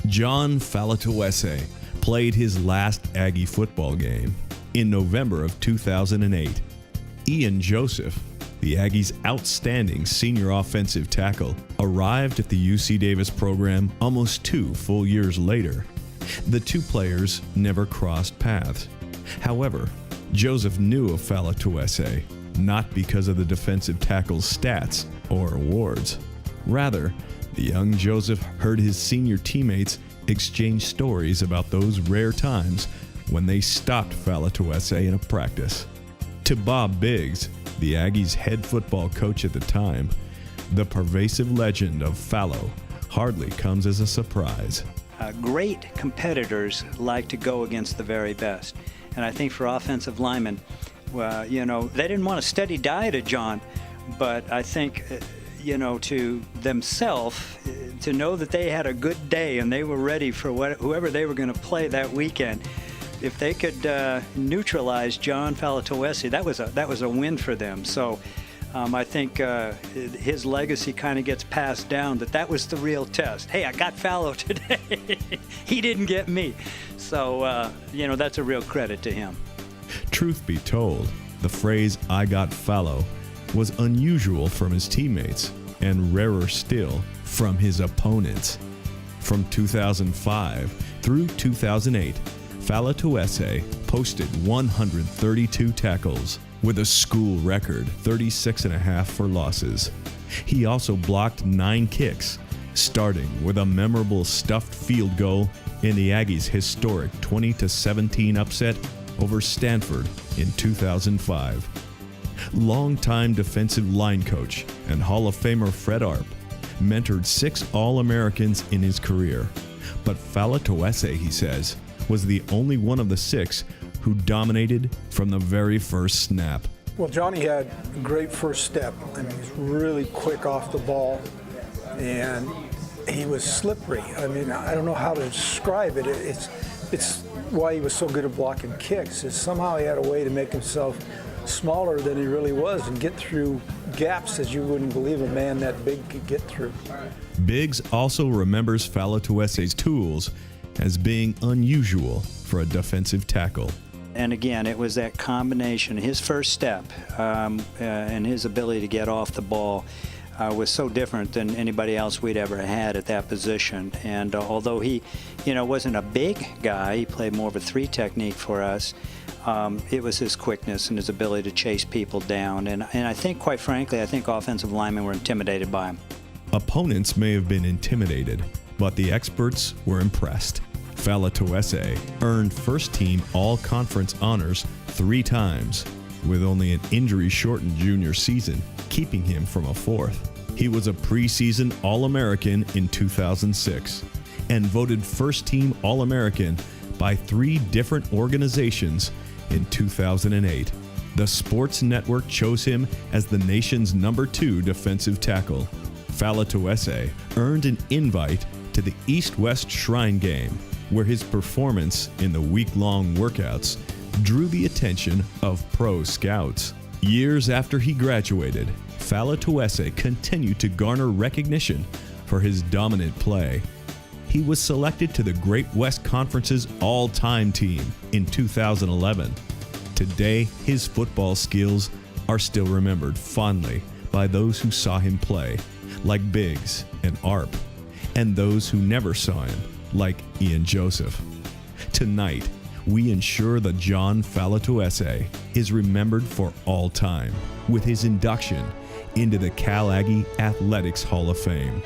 John Faletoese played his last Aggie football game in November of 2008. Ian Joseph, the Aggies' outstanding senior offensive tackle, arrived at the UC Davis program almost 2 full years later. The two players never crossed paths. However, Joseph knew of Faletoese, not because of the defensive tackle's stats or awards. Rather, the young Joseph heard his senior teammates exchange stories about those rare times when they stopped Faletoese in a practice. To Bob Biggs, the Aggies' head football coach at the time, the pervasive legend of Fallo hardly comes as a surprise. Great competitors like to go against the very best. And I think for offensive linemen, they didn't want a steady diet of John, but I think, to themselves, to know that they had a good day and they were ready for whoever they were going to play that weekend, if they could neutralize John Faletoese, that was a win for them. So I think his legacy kind of gets passed down, that was the real test. Hey, I got Fallo today. He didn't get me. So, that's a real credit to him. Truth be told, the phrase, "I got Fallo," was unusual from his teammates and rarer still from his opponents. From 2005 through 2008, Faletoese posted 132 tackles with a school record 36.5 for losses. He also blocked 9 kicks, starting with a memorable stuffed field goal in the Aggies' historic 20-17 upset over Stanford in 2005. Longtime defensive line coach and Hall of Famer Fred Arp mentored 6 All-Americans in his career, but Faletoese, he says, was the only one of the 6 who dominated from the very first snap. Well, Johnny had a great first step. I mean, he's really quick off the ball, and he was slippery. I mean, I don't know how to describe it. It's why he was so good at blocking kicks, is somehow he had a way to make himself smaller than he really was and get through gaps that you wouldn't believe a man that big could get through. Biggs also remembers Faletoese's tools as being unusual for a defensive tackle. And again, it was that combination. His first step and his ability to get off the ball was so different than anybody else we'd ever had at that position. And although he, wasn't a big guy, he played more of a 3 technique for us. It was his quickness and his ability to chase people down. And I think, quite frankly, offensive linemen were intimidated by him. Opponents may have been intimidated, but the experts were impressed. Faletoese earned first-team All-Conference honors 3 times, with only an injury-shortened junior season keeping him from a 4th. He was a preseason All-American in 2006 and voted first-team All-American by 3 different organizations in 2008. The Sports Network chose him as the nation's #2 defensive tackle. Faletoese earned an invite to the East-West Shrine Game, where his performance in the week-long workouts drew the attention of pro scouts. Years after he graduated, Faletoese continued to garner recognition for his dominant play. He was selected to the Great West Conference's all-time team in 2011. Today, his football skills are still remembered fondly by those who saw him play, like Biggs and Arp, and those who never saw him, like Ian Joseph. Tonight, we ensure that John Faletoese is remembered for all time with his induction into the Cal Aggie Athletics Hall of Fame.